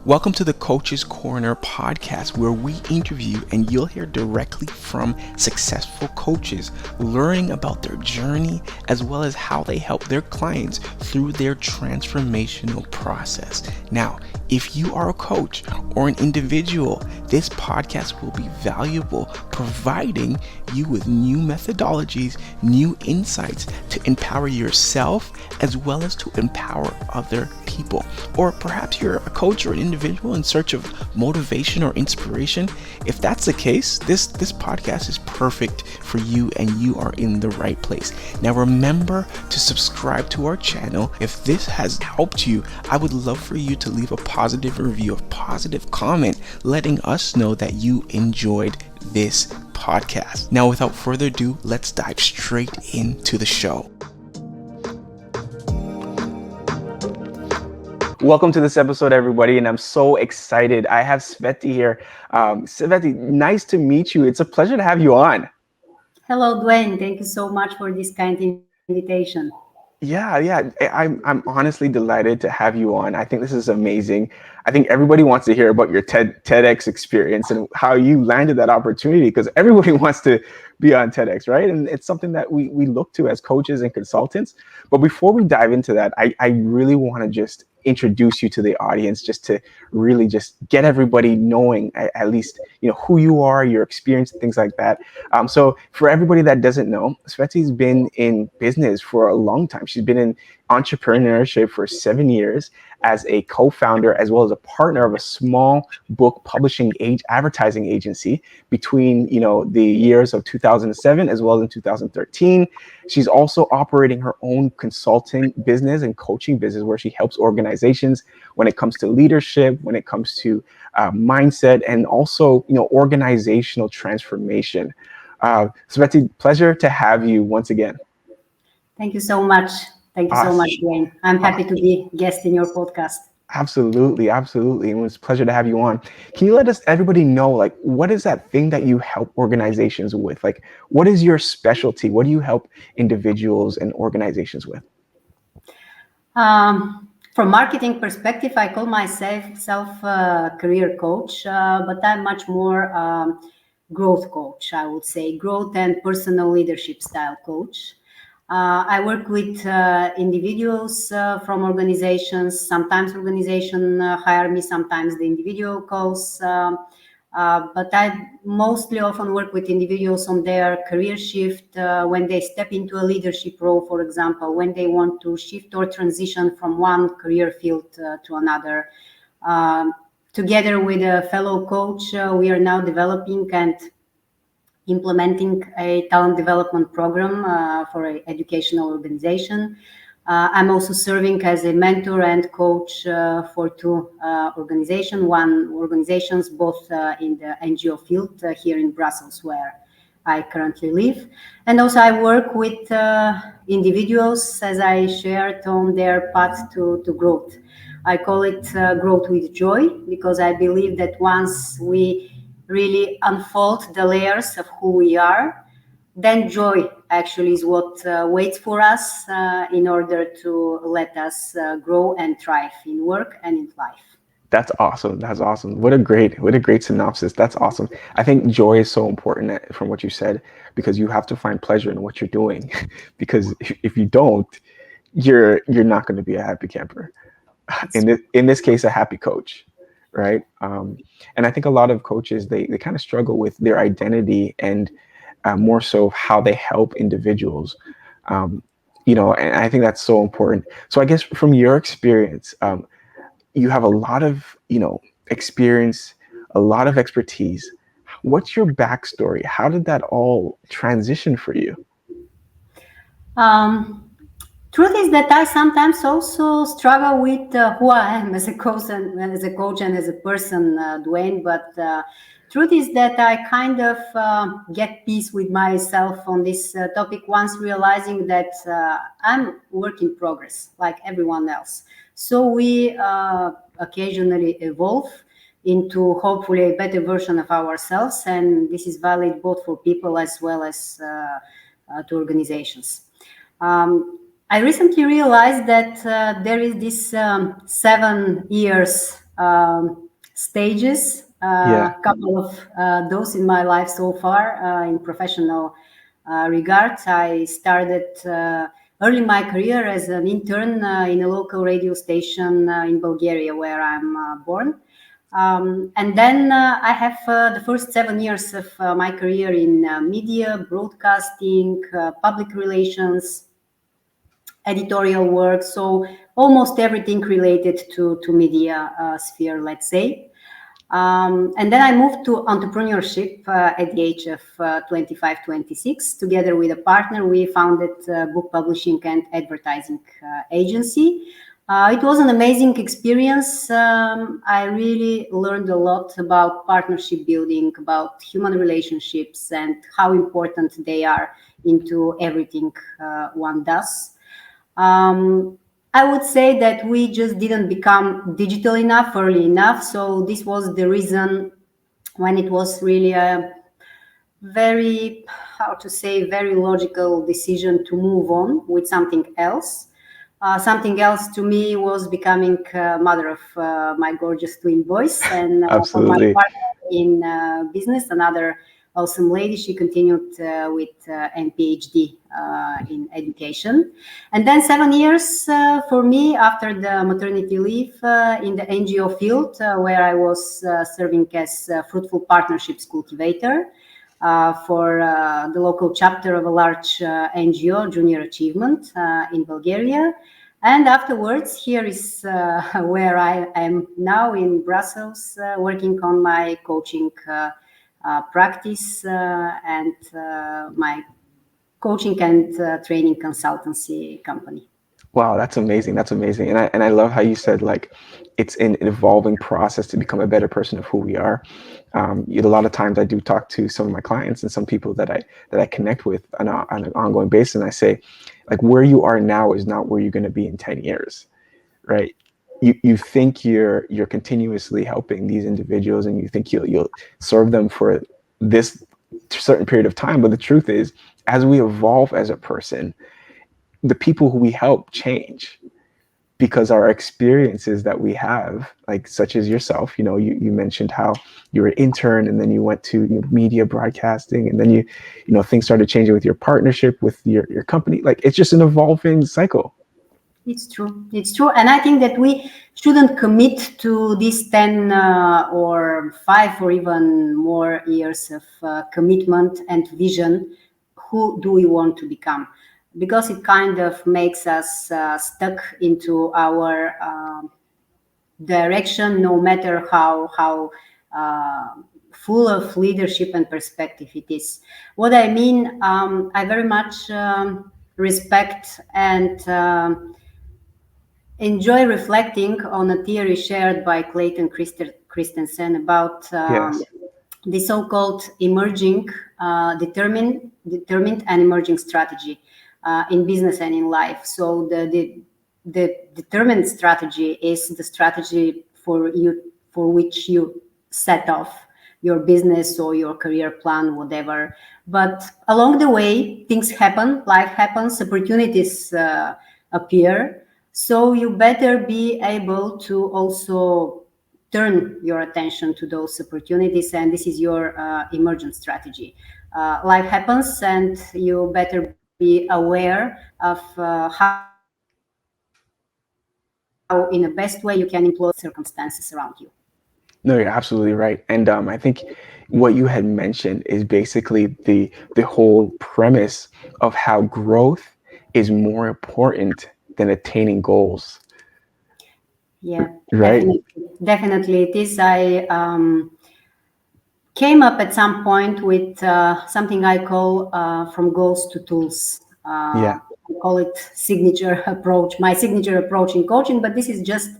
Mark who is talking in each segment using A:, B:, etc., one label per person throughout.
A: Welcome to the Coach's Corner podcast, where we interview and you'll hear directly from successful coaches, learning about their journey as well as how they help their clients through their transformational process. Now, if you are a coach or an individual, this podcast will be valuable, providing you with new methodologies, new insights to empower yourself as well as to empower other people. Or perhaps you're a coach or an individual in search of motivation or inspiration. If that's the case, this podcast is perfect for you and you are in the right place. Now remember to subscribe to our channel. If this has helped you, I would love for you to leave a positive review, a positive comment, letting us know that you enjoyed this podcast. Now without further ado, let's dive straight into the show. Welcome to this episode, everybody, and I'm so excited. I have Sveti here. Sveti, nice to meet you. It's a pleasure to have you on.
B: Hello, Dwayne. Thank you so much for this kind invitation.
A: Yeah. I'm honestly delighted to have you on. I think this is amazing. I think everybody wants to hear about your TEDx experience and how you landed that opportunity, because everybody wants to be on TEDx, right? And it's something that we look to as coaches and consultants. But before we dive into that, I really want to just introduce you to the audience, just to really just get everybody knowing at least, who you are, your experience, things like that. So for everybody that doesn't know, Sveti's been in business for a long time. She's been in entrepreneurship for 7 years as a co-founder as well as a partner of a small book publishing advertising agency between the years of 2007 as well as in 2013. She's also operating her own consulting business and coaching business where she helps organizations when it comes to leadership, when it comes to mindset, and also organizational transformation. Sveti, pleasure to have you once again.
B: Thank you so much. Thank you so much, Dwayne. I'm happy to be a guest in your podcast.
A: Absolutely. It was a pleasure to have you on. Can you let everybody know, what is that thing that you help organizations with? What is your specialty? What do you help individuals and organizations with?
B: From marketing perspective, I call myself a career coach, but I'm much more growth coach, I would say, growth and personal leadership style coach. I work with individuals from organizations. Sometimes organizations hire me, sometimes the individual calls. But I mostly often work with individuals on their career shift when they step into a leadership role, for example, when they want to shift or transition from one career field to another. Together with a fellow coach, we are now developing and implementing a talent development program for an educational organization. I'm also serving as a mentor and coach for two organizations, both in the NGO field here in Brussels, where I currently live. And also I work with individuals, as I shared, on their path to growth. I call it growth with joy, because I believe that once we really unfold the layers of who we are, then joy actually is what waits for us in order to let us grow and thrive in work and in life.
A: That's awesome. What a great synopsis. That's awesome. I think joy is so important from what you said, because you have to find pleasure in what you're doing. Because if you don't, you're not going to be a happy camper. In this case, a happy coach, right? And I think a lot of coaches, they kind of struggle with their identity and more so how they help individuals. And I think that's so important. So I guess from your experience, you have a lot of experience, a lot of expertise. What's your backstory? How did that all transition for you?
B: Truth is that I sometimes also struggle with who I am as a coach and as a person, Dwayne. But truth is that I kind of get peace with myself on this topic once realizing that I'm work in progress, like everyone else. So we occasionally evolve into hopefully a better version of ourselves, and this is valid both for people as well as to organizations. I recently realized that there is this 7 years stages,
A: Yeah.
B: couple of those in my life so far in professional regards. I started early my career as an intern in a local radio station in Bulgaria, where I'm born. And then I have the first 7 years of my career in media, broadcasting, public relations, editorial work. So almost everything related to media sphere, let's say. And then I moved to entrepreneurship at the age of 25, 26. Together with a partner, we founded a book publishing and advertising agency. It was an amazing experience. I really learned a lot about partnership building, about human relationships, and how important they are into everything one does. Um, I would say that we just didn't become digital enough early enough. So this was the reason when it was really a very, how to say, very logical decision to move on with something else. Something else to me was becoming mother of my gorgeous twin boys, and for my
A: Absolutely.
B: partner in business, another awesome lady. She continued with and PhD in education, and then 7 years for me after the maternity leave in the NGO field, where I was serving as fruitful partnerships cultivator for the local chapter of a large NGO, Junior Achievement, in Bulgaria. And afterwards, here is where I am now in Brussels, working on my coaching practice and my coaching and training consultancy company.
A: Wow, that's amazing. That's amazing. And I love how you said like it's an evolving process to become a better person of who we are. A lot of times I do talk to some of my clients and some people that I connect with on an ongoing basis, and I say, like, where you are now is not where you're going to be in 10 years, right? You think you're continuously helping these individuals, and you think you'll serve them for this certain period of time, but the truth is, as we evolve as a person, the people who we help change because our experiences that we have, like such as yourself, you mentioned how you were an intern and then you went to media broadcasting, and then things started changing with your partnership with your company. Like, it's just an evolving cycle.
B: It's true. It's true. And I think that we shouldn't commit to these 10 or 5 or even more years of commitment and vision. Who do we want to become? Because it kind of makes us stuck into our direction, no matter how full of leadership and perspective it is. What I mean, I very much respect and enjoy reflecting on a theory shared by Clayton Christensen about
A: Yes.
B: the so-called emerging, determined and emerging strategy in business and in life. So the determined strategy is the strategy for which you set off your business or your career plan, whatever. But along the way, things happen, life happens, opportunities appear. So you better be able to also turn your attention to those opportunities, and this is your emergent strategy. Life happens, and you better be aware of how, in the best way, you can employ circumstances around you.
A: No, you're absolutely right. And I think what you had mentioned is basically the whole premise of how growth is more important than attaining goals,
B: Yeah,
A: right?
B: definitely it is. I came up at some point with something I call from goals to tools.
A: Yeah.
B: I call it signature approach, my signature approach in coaching, but this is just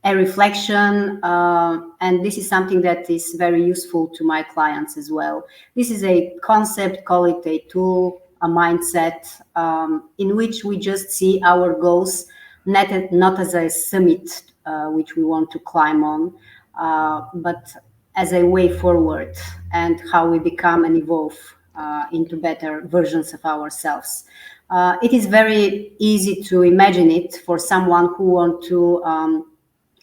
B: a reflection, and this is something that is very useful to my clients as well. This is a concept, call it a tool, a mindset, in which we just see our goals not as a summit which we want to climb on, but as a way forward and how we become and evolve into better versions of ourselves. It is very easy to imagine it for someone who want to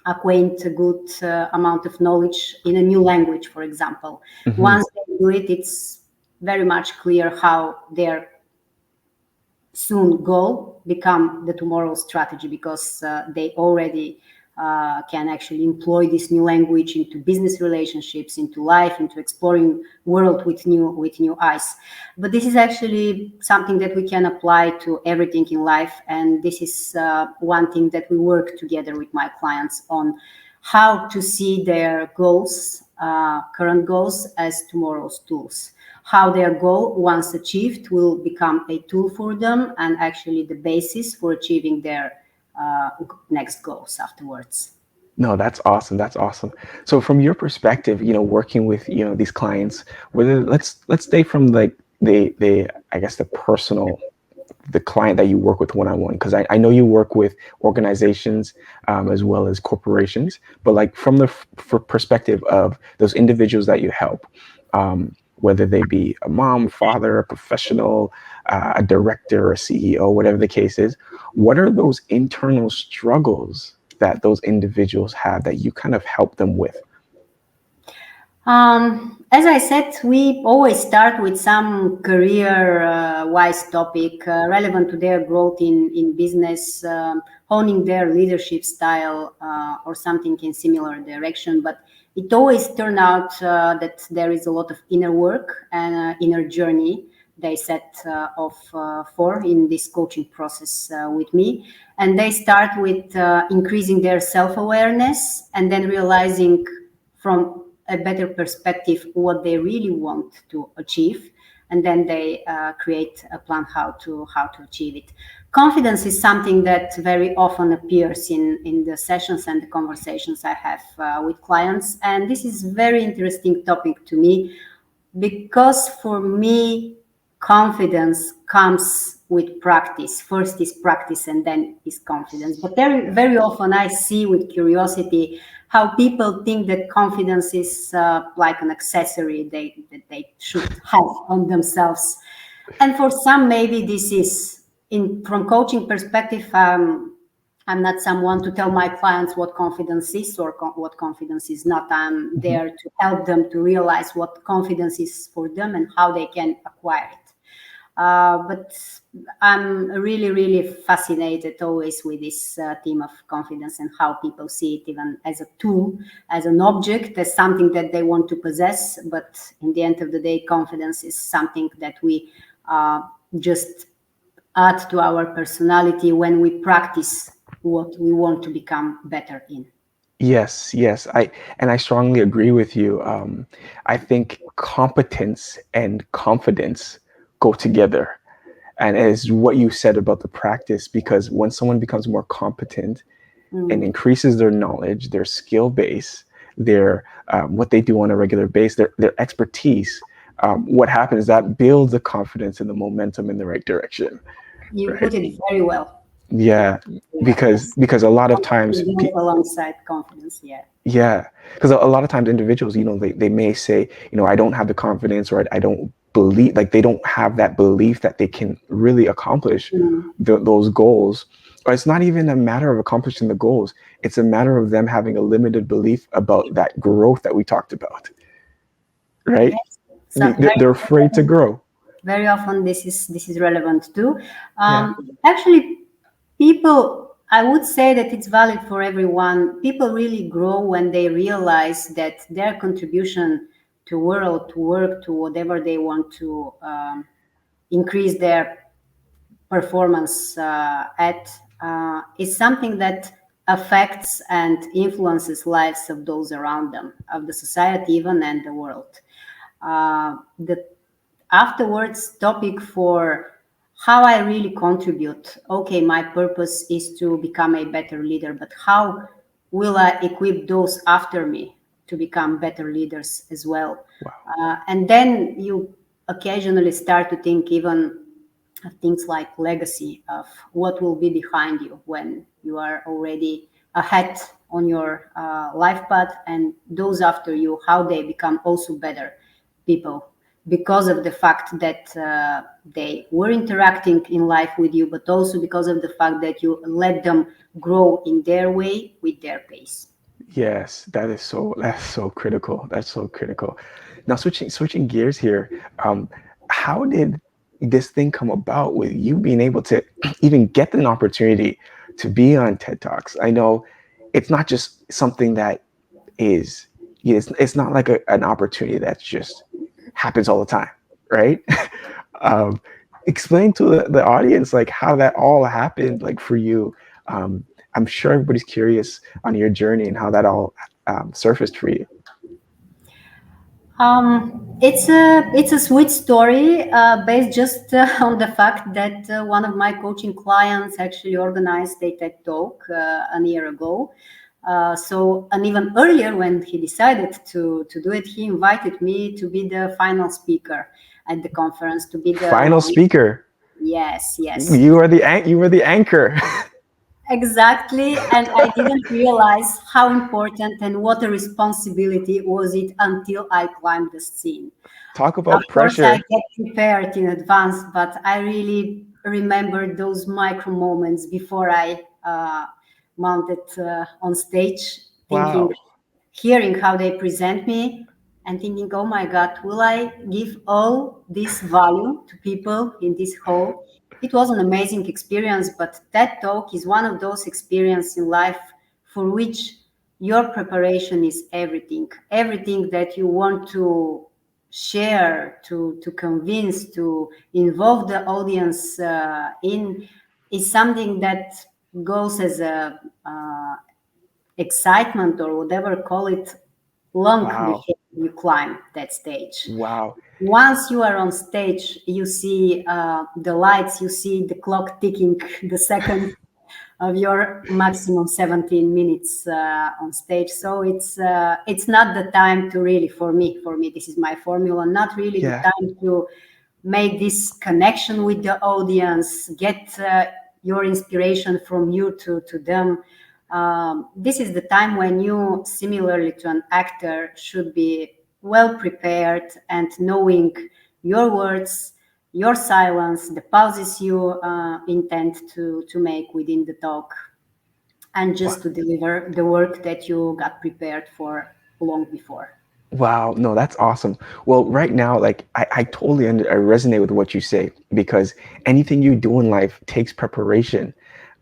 B: acquaint a good amount of knowledge in a new language, for example.
A: Mm-hmm.
B: Once they do it, it's very much clear how their soon goal become the tomorrow strategy, because they already can actually employ this new language into business relationships, into life, into exploring world with new eyes. But this is actually something that we can apply to everything in life, and this is one thing that we work together with my clients on, how to see their goals, current goals, as tomorrow's tools, how their goal, once achieved, will become a tool for them and actually the basis for achieving their next goals afterwards.
A: No, that's awesome. That's awesome. So from your perspective, working with, these clients, whether let's stay from like the I guess the client that you work with one-on-one, because I know you work with organizations as well as corporations, but like from the perspective of those individuals that you help, whether they be a mom, father, a professional, a director, a CEO, whatever the case is, what are those internal struggles that those individuals have that you kind of help them with?
B: As I said, we always start with some career-wise topic relevant to their growth in business, honing their leadership style, or something in similar direction. But it always turns out that there is a lot of inner work and inner journey they set off for in this coaching process with me. And they start with increasing their self-awareness and then realizing from a better perspective what they really want to achieve, and then they create a plan how to achieve it. Confidence is something that very often appears in the sessions and the conversations I have with clients, and this is very interesting topic to me, because for me confidence comes with practice. First is practice and then is confidence. But very often I see with curiosity how people think that confidence is like an accessory that they should have on themselves. And for some, maybe this is, from coaching perspective, I'm not someone to tell my clients what confidence is or what confidence is not. I'm there to help them to realize what confidence is for them and how they can acquire it. But I'm really, really fascinated always with this theme of confidence and how people see it even as a tool, as an object, as something that they want to possess. But in the end of the day, confidence is something that we just add to our personality when we practice what we want to become better in.
A: Yes, yes. I strongly agree with you. I think competence and confidence go together. And as what you said about the practice, because when someone becomes more competent and increases their knowledge, their skill base, their what they do on a regular basis, their expertise, what happens, that builds the confidence and the momentum in the right direction,
B: You
A: right?
B: put it very well.
A: Yeah,
B: Yeah, yes.
A: because a lot of times,
B: Goes alongside confidence, yeah.
A: yeah, because a lot of times individuals, they may say, I don't have the confidence, or I don't believe, like they don't have that belief that they can really accomplish those goals. Or it's not even a matter of accomplishing the goals. It's a matter of them having a limited belief about that growth that we talked about, right?
B: Yes. So
A: They're afraid to grow.
B: very often this is relevant too.
A: Yeah.
B: Actually, people, I would say that it's valid for everyone. People really grow when they realize that their contribution to world, to work, to whatever they want to increase their performance is something that affects and influences lives of those around them, of the society even, and the world. The afterwards topic for how I really contribute. Okay, my purpose is to become a better leader, but how will I equip those after me to become better leaders as well?
A: Wow.
B: And then you occasionally start to think even of things like legacy, of what will be behind you when you are already ahead on your life path, and those after you, how they become also better people because of the fact that they were interacting in life with you, but also because of the fact that you let them grow in their way with their pace.
A: Yes, that's so critical. That's so critical. Now switching gears here, how did this thing come about with you being able to even get an opportunity to be on TED Talks? I know it's not just something that is, it's not like an opportunity that's just happens all the time, right? um, Explain to the audience like how that all happened, like for you. Um, I'm sure everybody's curious on your journey and how that all surfaced for you.
B: It's a sweet story based just on the fact that one of my coaching clients actually organized a TED talk a year ago. So, and even earlier, when he decided to do it, he invited me to be the final speaker at the conference. To be the
A: Final speaker.
B: Yes, yes.
A: You were the anchor.
B: Exactly, and I didn't realize how important and what a responsibility was it until I climbed the scene.
A: Talk
B: Of
A: about
B: course, I
A: pressure.
B: get prepared in advance, but I really remember those micro moments before I mounted on stage, thinking,
A: Wow.
B: hearing how they present me, and thinking, oh my God, will I give all this value to people in this hall? It was an amazing experience, but that talk is one of those experiences in life for which your preparation is everything. Everything that you want to share, to convince, to involve the audience in, is something that goes as a excitement or whatever call it long
A: Wow.
B: before you climb that stage.
A: Wow.
B: Once you are on stage, you see the lights, you see the clock ticking, the second of your maximum 17 minutes on stage. So it's not the time to really, for me this is my formula, not really the
A: Yeah.
B: time to make this connection with the audience, get your inspiration from you to them. This is the time when you, similarly to an actor, should be well prepared and knowing your words, your silence, the pauses you intend to make within the talk, and
A: Wow.
B: just to deliver the work that you got prepared for long before.
A: Wow, no, that's awesome. Well, right now, like I totally I resonate with what you say because anything you do in life takes preparation,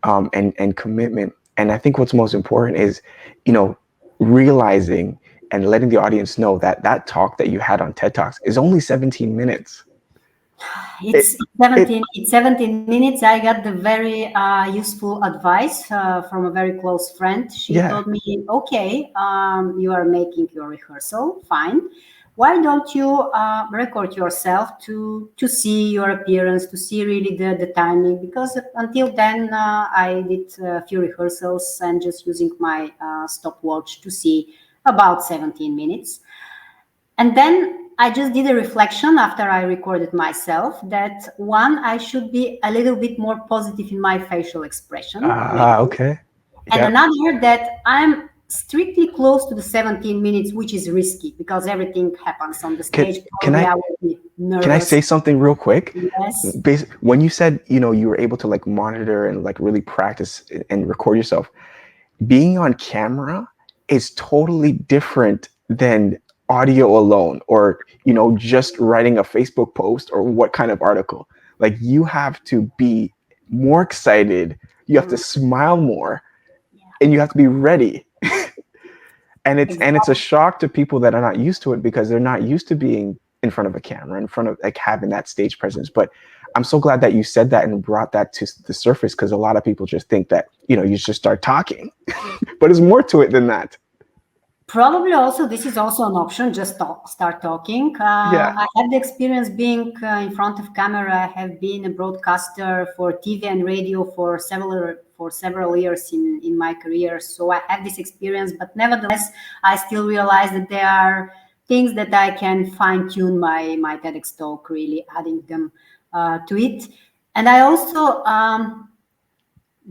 A: and commitment. And I think what's most important is, you know, realizing and letting the audience know that that talk that you had on TED Talks is only 17 minutes.
B: It's
A: It, it,
B: 17. It's 17 minutes. I got the very useful advice from a very close friend. She
A: yeah,
B: told me, "Okay, you are making your rehearsal. Fine. Why don't you record yourself to see your appearance, to see really the timing? Because until then, I did a few rehearsals and just using my stopwatch to see about 17 minutes." And then I just did a reflection after I recorded myself that one, I should be a little bit more positive in my facial expression, maybe.
A: okay.
B: And
A: Yep.
B: another that I'm strictly close to the 17 minutes, which is risky because everything happens on the
A: Can
B: stage.
A: can
B: Probably
A: I
B: I will be
A: can I say
B: nervous.
A: something real quick?
B: Yes.
A: When you said, you were able to like monitor and like really practice and record yourself, being on camera is totally different than audio alone or, just writing a Facebook post or what kind of article. Like you have to be more excited, you have to
B: Mm,
A: smile more,
B: yeah,
A: and you have to be ready. And it's a
B: exactly.
A: shock to people that are not used to it because they're not used to being in front of a camera, in front of like having that stage presence. But I'm so glad that you said that and brought that to the surface because a lot of people just think that, you just start talking, but there's more to it than that.
B: Probably also this is also an option. Just start talking.
A: Yeah.
B: I have the experience being in front of camera. I have been a broadcaster for TV and radio for several years in my career. So I have this experience, but nevertheless, I still realize that there are things that I can fine tune my TEDx talk, really adding them to it. And I also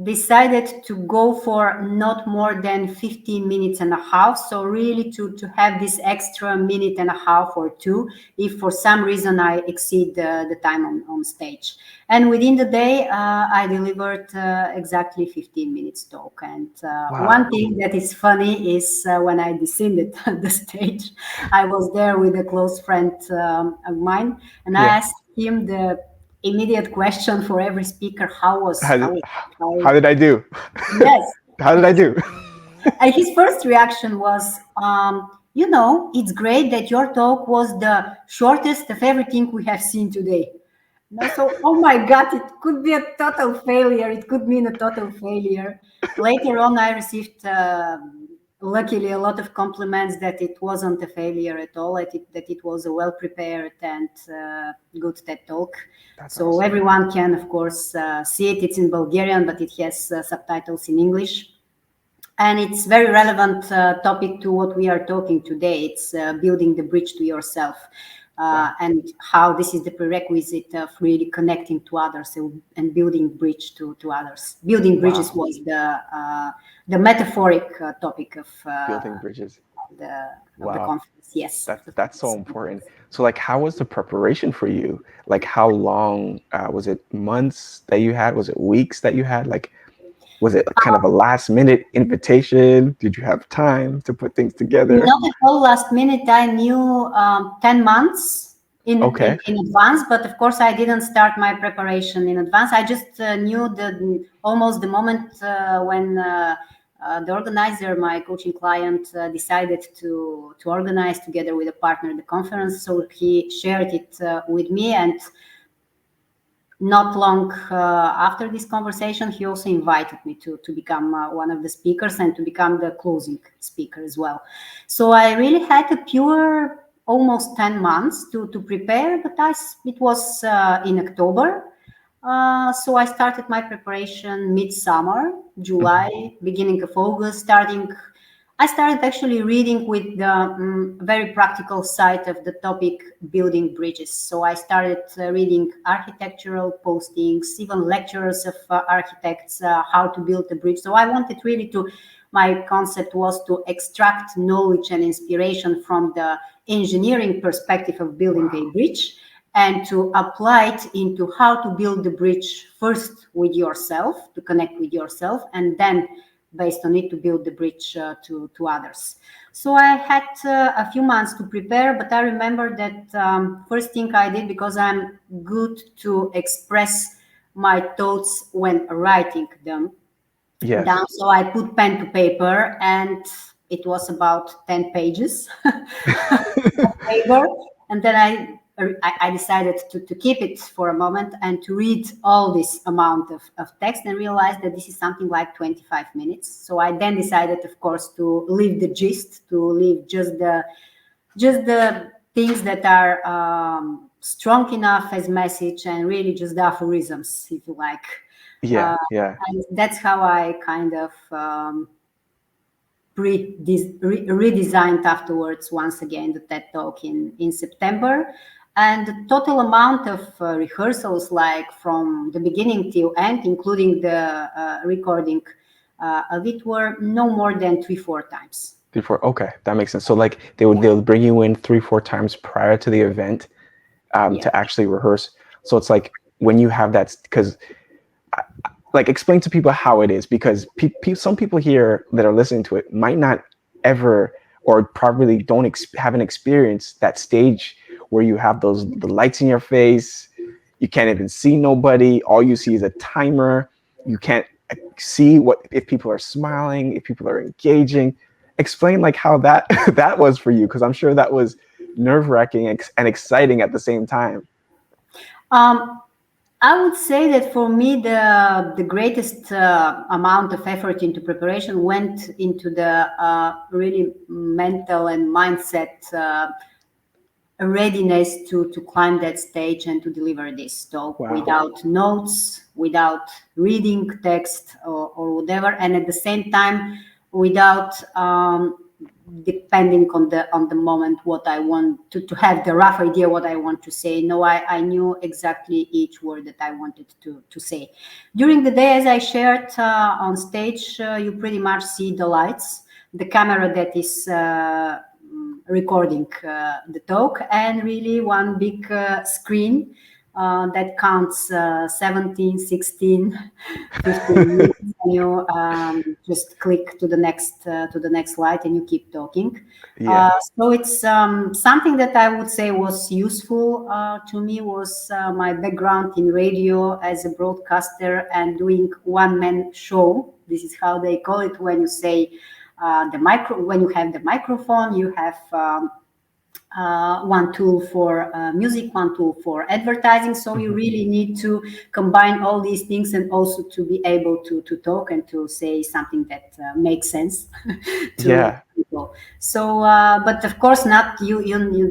B: decided to go for not more than 15 minutes and a half. So really to have this extra minute and a half or two, if for some reason I exceed the time on stage. And within the day, I delivered exactly 15 minutes talk. And
A: Wow.
B: one thing that is funny is when I descended the stage, I was there with a close friend of mine, and I
A: Yeah.
B: asked him the immediate question for every speaker: how was
A: How did,
B: how
A: how
B: how
A: did I do?
B: Yes,
A: How did I
B: yes.
A: do?
B: And his first reaction was, it's great that your talk was the shortest of everything we have seen today. No, so, oh my God, it could be a total failure. It could mean a total failure. Later on, I received, luckily, a lot of compliments that it wasn't a failure at all, that it was a well prepared and good TED talk.
A: That's
B: So
A: awesome.
B: everyone can, of course, see it. It's in Bulgarian, but it has subtitles in English. And it's very relevant topic to what we are talking today. It's building the bridge to yourself,
A: Wow.
B: and how this is the prerequisite of really connecting to others and building bridge to others. Building bridges
A: Wow.
B: was the metaphoric topic
A: Building bridges.
B: the of the
A: Wow.
B: conference. Yes.
A: That's so important. So like how was the preparation for you? Like how long was it months that you had? Was it weeks that you had? Like was it kind of a last minute invitation? Did you have time to put things together?
B: Not at all last minute. I knew 10 months
A: Okay.
B: in advance, but of course I didn't start my preparation in advance. I just knew almost the moment when the organizer, my coaching client, decided to organize together with a partner the conference. So he shared it with me, and not long after this conversation, he also invited me to become one of the speakers and to become the closing speaker as well. So I really had a pure almost 10 months to prepare, but it was in October. So I started my preparation midsummer,
A: Hmm.
B: July, beginning of August, I started actually reading with the very practical side of the topic, building bridges. So I started reading architectural postings, even lectures of architects, how to build a bridge. So I wanted really my concept was to extract knowledge and inspiration from the engineering perspective of building a
A: Wow.
B: bridge and to apply it into how to build the bridge first with yourself, to connect with yourself, and then based on it to build the bridge to others. So I had a few months to prepare, but I remember that first thing I did, because I'm good to express my thoughts when writing them
A: Yes.
B: down. So I put pen to paper, and it was about 10 pages of paper. And then I decided to keep it for a moment and to read all this amount of text and realized that this is something like 25 minutes. So I then decided, of course, to leave the gist, to leave just the things that are strong enough as message, and really just the aphorisms, if you like.
A: Yeah.
B: Uh,
A: Yeah.
B: and that's how I kind of redesigned afterwards once again the TED Talk in September. And the total amount of rehearsals, like from the beginning till end, including the recording of it, were no more than 3-4 times.
A: 3, 4. Okay, that makes sense. So like
B: Yeah,
A: they'll bring you in 3, 4 times prior to the event
B: yeah.
A: to actually rehearse. So it's like when you have that, because like explain to people how it is, because some people here that are listening to it might not ever or probably don't haven't experienced that stage where you have the lights in your face, you can't even see nobody, all you see is a timer, you can't see what if people are smiling, if people are engaging. Explain like how that that was for you, because I'm sure that was nerve-wracking and exciting at the same time.
B: Um, I would say that for me, the greatest amount of effort into preparation went into the really mental and mindset readiness to climb that stage and to deliver this talk
A: Wow.
B: without notes, without reading text or whatever, and at the same time without depending on the moment what I want to have the rough idea what I want to say. No, I knew exactly each word that I wanted to say. During the day, as I shared on stage, you pretty much see the lights, the camera that is recording the talk, and really one big screen that counts 17, 16, 15 minutes, and you just click to the next slide and you keep talking.
A: Yeah.
B: So it's something that I would say was useful to me was my background in radio as a broadcaster and doing one-man show. This is how they call it when you say when you have the microphone, you have one tool for music, one tool for advertising. So you really need to combine all these things and also to be able to talk and to say something that makes sense to
A: Yeah.
B: people. So, but of course, not you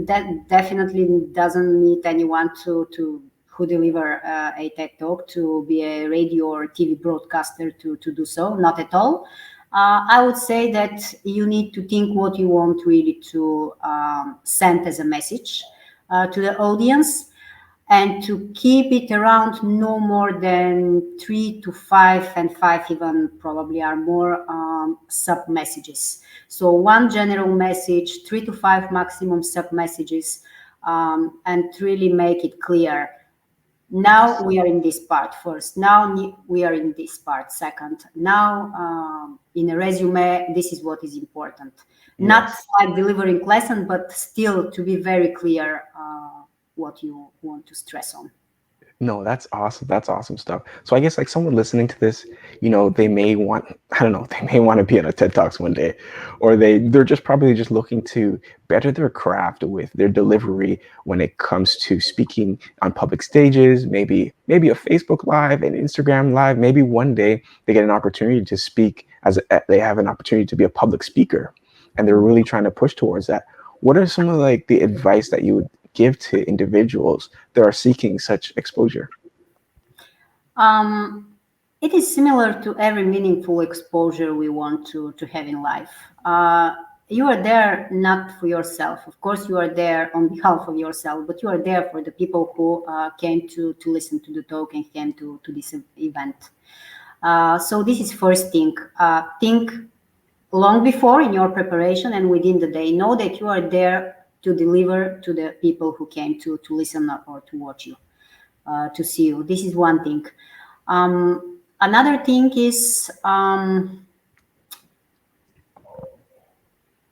B: that definitely doesn't need anyone to who deliver a TED talk to be a radio or TV broadcaster to do so. Not at all. I would say that you need to think what you want really to send as a message to the audience, and to keep it around no more than 3 to 5, and 5 even probably are more sub messages. So one general message, 3 to 5 maximum sub messages, and really make it clear. Now
A: Yes.
B: we are in this part first. Now we are in this part second. Now in a resume, this is what is important. Not
A: Yes.
B: like delivering lesson, but still to be very clear what you want to stress on.
A: No, that's awesome. That's awesome stuff. So I guess like someone listening to this, they may want, I don't know, they may want to be on a TED Talks one day, or they're just probably just looking to better their craft with their delivery when it comes to speaking on public stages, maybe a Facebook Live, an Instagram Live, maybe one day they get an opportunity to speak they have an opportunity to be a public speaker, and they're really trying to push towards that. What are some of like the advice that you would give to individuals that are seeking such exposure?
B: Um, it is similar to every meaningful exposure we want to have in life. You are there not for yourself. Of course, you are there on behalf of yourself, but you are there for the people who came to listen to the talk and came to this event. So this is first thing. Think long before in your preparation and within the day. Know that you are there to deliver to the people who came to listen or to watch you, to see you. This is one thing. Another thing is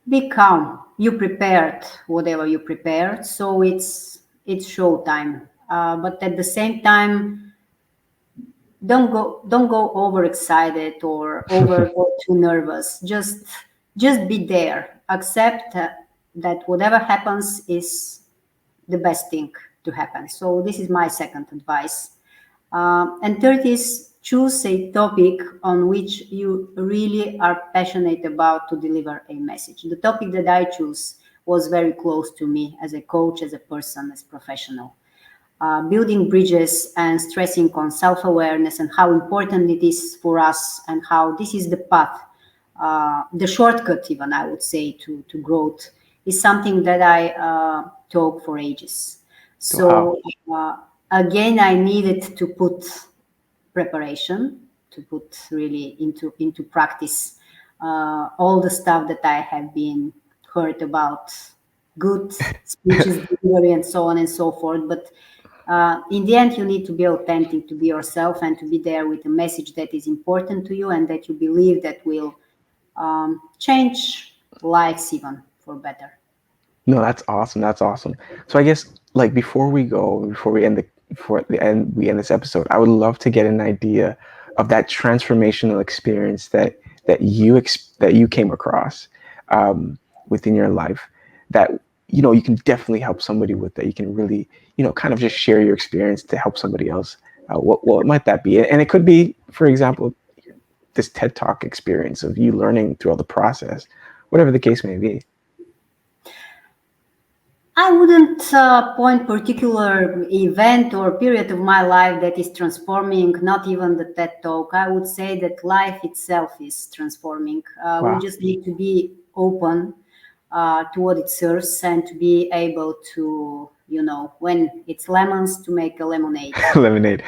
B: be calm. You prepared whatever you prepared, so it's show time. But at the same time, don't go overexcited or too nervous. Just be there. Accept that whatever happens is the best thing to happen. So this is my second advice. And third is choose a topic on which you really are passionate about to deliver a message. The topic that I choose was very close to me as a coach, as a person, as professional. Building bridges and stressing on self-awareness and how important it is for us and how this is the path, the shortcut even, I would say, to growth is something that I talk for ages.
A: Wow.
B: So again, I needed to put preparation, to put really into practice all the stuff that I have been heard about, good speeches, delivery, and so on and so forth. But in the end, you need to be authentic, to be yourself, and to be there with a message that is important to you and that you believe that will change lives even for better.
A: No, that's awesome. That's awesome. So I guess like before we end this episode, I would love to get an idea of that transformational experience that you came across within your life that you can definitely help somebody with, that you can really kind of just share your experience to help somebody else. What might that be? And it could be, for example, this TED Talk experience of you learning throughout the process, whatever the case may be.
B: I wouldn't point particular event or period of my life that is transforming, not even the TED Talk. I would say that life itself is transforming. We
A: Wow.
B: just need to be open to what it serves, and to be able to, when it's lemons, to make a lemonade.
A: Lemonade.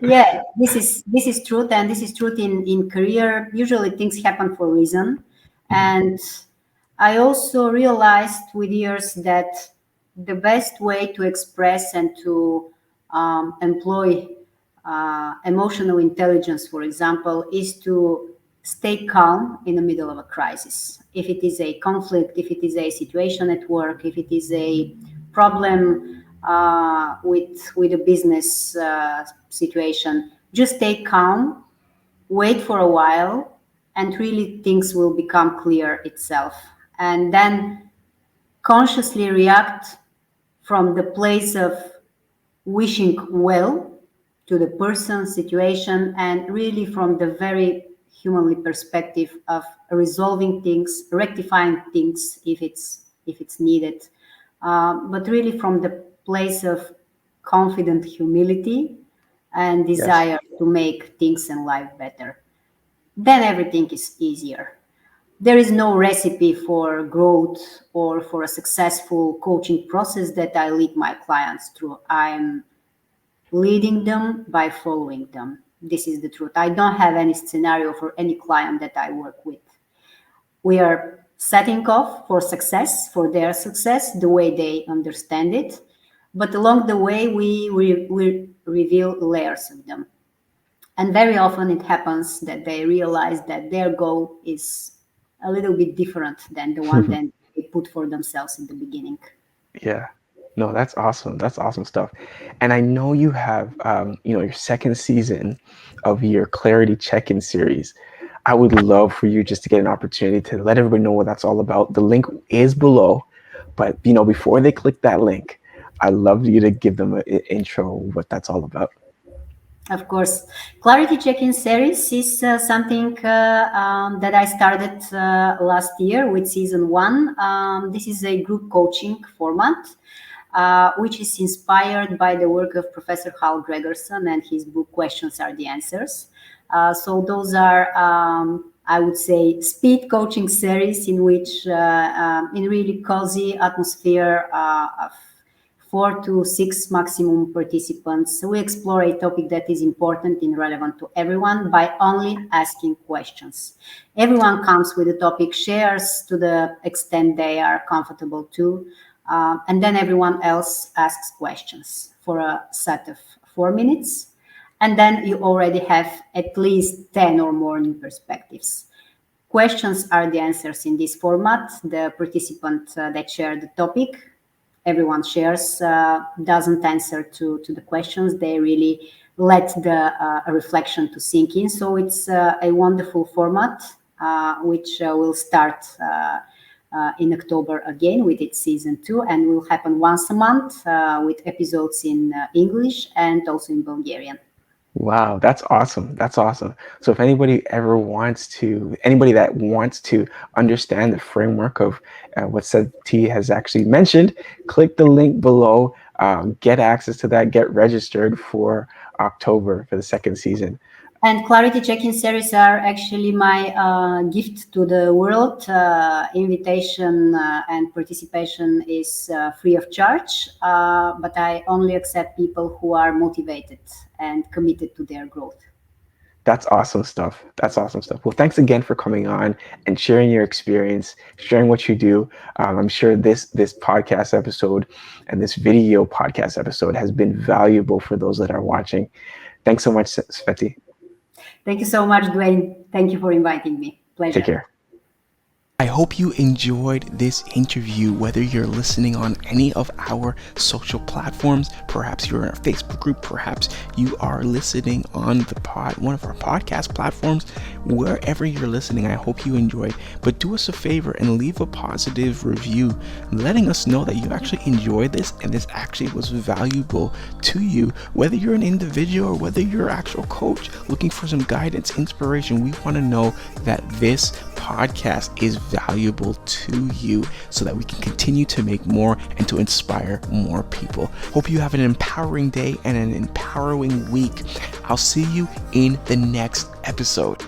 B: Yeah, this is truth, and this is truth in career. Usually things happen for a reason. And I also realized with years that the best way to express and to employ emotional intelligence, for example, is to stay calm in the middle of a crisis. If it is a conflict, if it is a situation at work, if it is a problem with a business situation, just stay calm, wait for a while, and really things will become clear itself. And then consciously react from the place of wishing well to the person, situation, and really from the very humanly perspective of resolving things, rectifying things if it's needed, but really from the place of confident humility and
A: Yes.
B: desire to make things in life better. Then everything is easier. There is no recipe for growth or for a successful coaching process that I lead my clients through. I'm leading them by following them. This is the truth. I don't have any scenario for any client that I work with. We are setting off for success, for their success, the way they understand it. But along the way, we reveal layers of them. And very often it happens that they realize that their goal is a little bit different than the one that they put for themselves in the beginning.
A: Yeah. No, that's awesome. That's awesome stuff. And I know you have, your second season of your Clarity Check-in series. I would love for you just to get an opportunity to let everybody know what that's all about. The link is below, but before they click that link, I'd love you to give them an intro what that's all about.
B: Of course, Clarity Check-in series is something that I started last year with season one. This is a group coaching format, which is inspired by the work of Professor Hal Gregerson and his book Questions Are the Answers. So those are, I would say, speed coaching series in which, in really cozy atmosphere of 4 to 6 maximum participants, we explore a topic that is important and relevant to everyone by only asking questions. Everyone comes with a topic, shares to the extent they are comfortable to, and then everyone else asks questions for a set of 4 minutes. And then you already have at least 10 or more new perspectives. Questions are the answers in this format. The participant that shared the topic, everyone shares, doesn't answer to the questions. They really let the reflection to sink in. So it's a wonderful format, which will start in October again with its season 2, and will happen once a month with episodes in English and also in Bulgarian.
A: Wow, that's awesome. That's awesome. So if anybody that wants to understand the framework of what Seti has actually mentioned, click the link below, get access to that, get registered for October for the second season.
B: And Clarity Check-in series are actually my gift to the world. Invitation and participation is free of charge, but I only accept people who are motivated and committed to their growth.
A: That's awesome stuff. That's awesome stuff. Well, thanks again for coming on and sharing your experience, sharing what you do. I'm sure this podcast episode and this video podcast episode has been valuable for those that are watching. Thanks so much, Sveti.
B: Thank you so much, Dwayne. Thank you for inviting me. Pleasure.
A: Take care.
C: I hope you enjoyed this interview, whether you're listening on any of our social platforms. Perhaps you're in a Facebook group, perhaps you are listening on one of our podcast platforms. Wherever you're listening, I hope you enjoyed. But do us a favor and leave a positive review, letting us know that you actually enjoyed this and this actually was valuable to you. Whether you're an individual or whether you're an actual coach looking for some guidance, inspiration, we want to know that this podcast is valuable to you so that we can continue to make more and to inspire more people. Hope you have an empowering day and an empowering week. I'll see you in the next episode.